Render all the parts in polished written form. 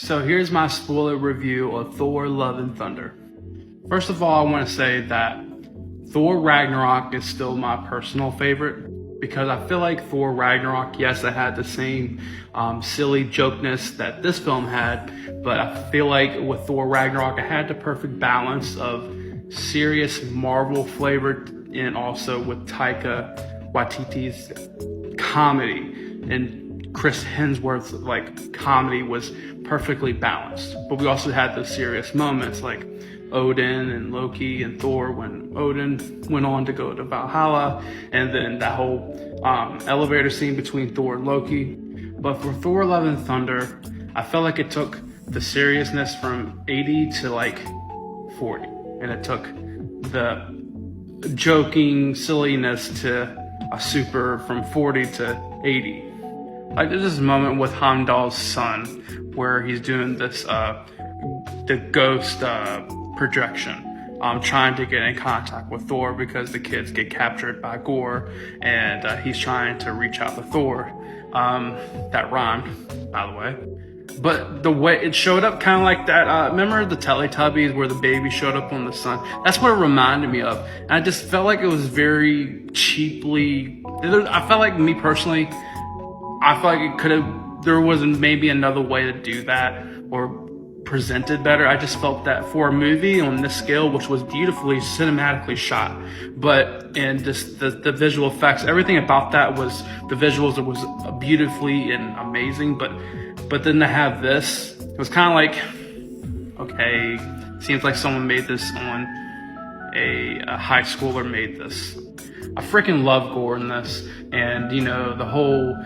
So here's my spoiler review of Thor Love and Thunder. First of all, I want to say that Thor Ragnarok is still my personal favorite because I feel like Thor Ragnarok, yes, it had the same silly jokeness that this film had, but I feel like with Thor Ragnarok, it had the perfect balance of serious Marvel flavor and also with Taika Waititi's comedy, and Chris Hemsworth's comedy was perfectly balanced. But we also had those serious moments like Odin and Loki and Thor when Odin went on to go to Valhalla, and then that whole elevator scene between Thor and Loki. But for Thor Love and Thunder, I felt like it took the seriousness from 80 to 40, and it took the joking silliness to a super from 40 to 80. Like there's this moment with Heimdall's son where he's doing this the ghost projection, trying to get in contact with Thor because the kids get captured by Gore, and he's trying to reach out to Thor. That rhymed, by the way. But the way it showed up, kind of like that. Remember the Teletubbies where the baby showed up on the sun? That's what it reminded me of. And I just felt like it was very cheaply. I felt like me personally, I felt like it could have. There wasn't maybe another way to do that or presented better. I just felt that for a movie on this scale, which was beautifully cinematically shot, but and just the visual effects, everything about that was the visuals. It was beautifully and amazing, but then to have this, it was kind of like, okay, seems like someone made this on a high schooler made this. I freaking love Gore in this, and the whole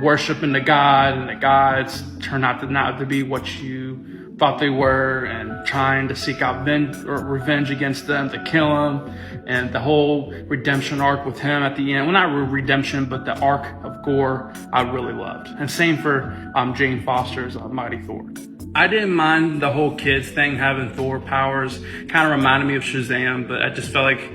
worshiping the god, and the gods turn out to not to be what you thought they were, and trying to seek out revenge against them to kill them, and the whole redemption arc with him at the end. Well, not redemption, but the arc of Gore, I really loved. And same for Jane Foster's Mighty Thor. I didn't mind the whole kids thing having Thor powers. Kind of reminded me of Shazam, but I just felt like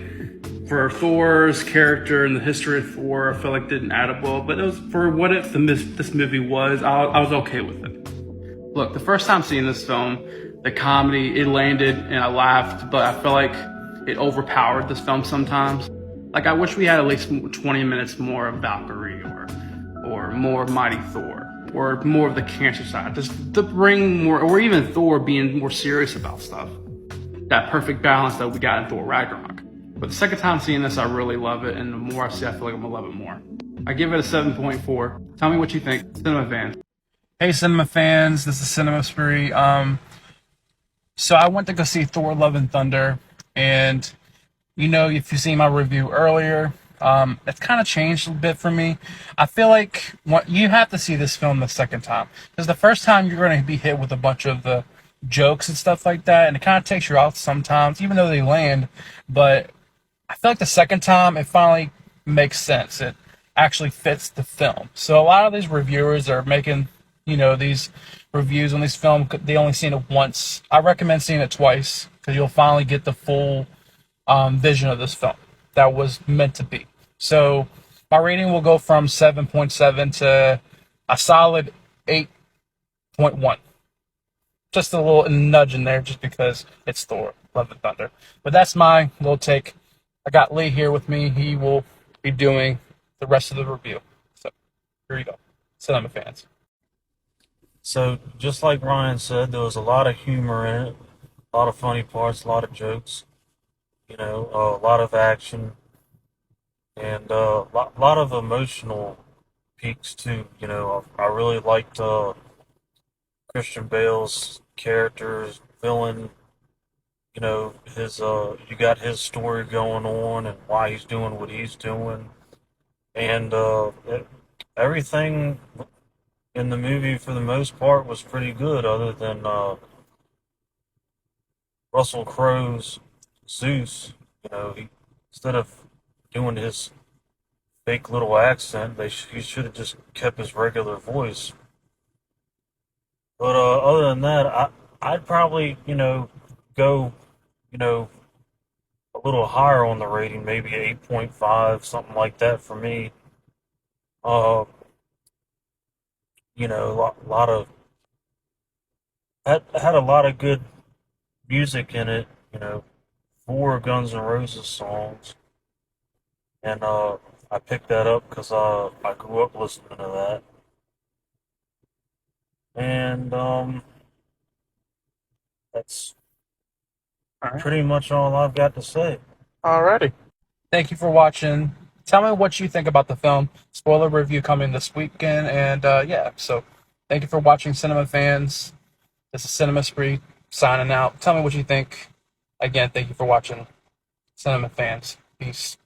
for Thor's character and the history of Thor, I felt like it didn't add up well. But it was for what this movie was. I was okay with it. Look, the first time seeing this film, the comedy, it landed and I laughed, but I felt like it overpowered this film sometimes. Like I wish we had at least 20 minutes more of Valkyrie or more of Mighty Thor or more of the cancer side, just to bring more, or even Thor being more serious about stuff. That perfect balance that we got in Thor Ragnarok. But the second time seeing this, I really love it, and the more I see, I feel like I'm gonna love it more. I give it a 7.4. Tell me what you think, cinema fans. Hey, cinema fans, this is Cinema Spree. So I went to go see Thor: Love and Thunder, and if you've seen my review earlier, it's kind of changed a bit for me. I feel like you have to see this film the second time, because the first time you're going to be hit with a bunch of the jokes and stuff like that, and it kind of takes you out sometimes, even though they land. But I feel like the second time it finally makes sense. It actually fits the film. So a lot of these reviewers are making these reviews on these films, they only seen it once. I recommend seeing it twice because you'll finally get the full vision of this film that was meant to be. So my rating will go from 7.7 to a solid 8.1. Just a little nudge in there just because it's Thor: Love and Thunder. But that's my little take. I got Lee here with me. He will be doing the rest of the review. So here you go, cinema fans. So, just like Ryan said, there was a lot of humor in it, a lot of funny parts, a lot of jokes, a lot of action, and a lot of emotional peaks too. I really liked Christian Bale's character's villain. His you got his story going on and why he's doing what he's doing, and everything in the movie for the most part was pretty good, other than Russell Crowe's Zeus. Instead of doing his fake little accent, he should have just kept his regular voice. But other than that, I'd probably go a little higher on the rating, maybe 8.5, something like that for me. Uh, a lot of had a lot of good music in it. You know, 4 Guns N' Roses songs, and I picked that up because I grew up listening to that, and that's All right. pretty much all I've got to say. Alrighty. Thank you for watching. Tell me what you think about the film. Spoiler review coming this weekend, and yeah. So, thank you for watching, cinema fans. This is Cinema Spree signing out. Tell me what you think. Again, thank you for watching, cinema fans. Peace.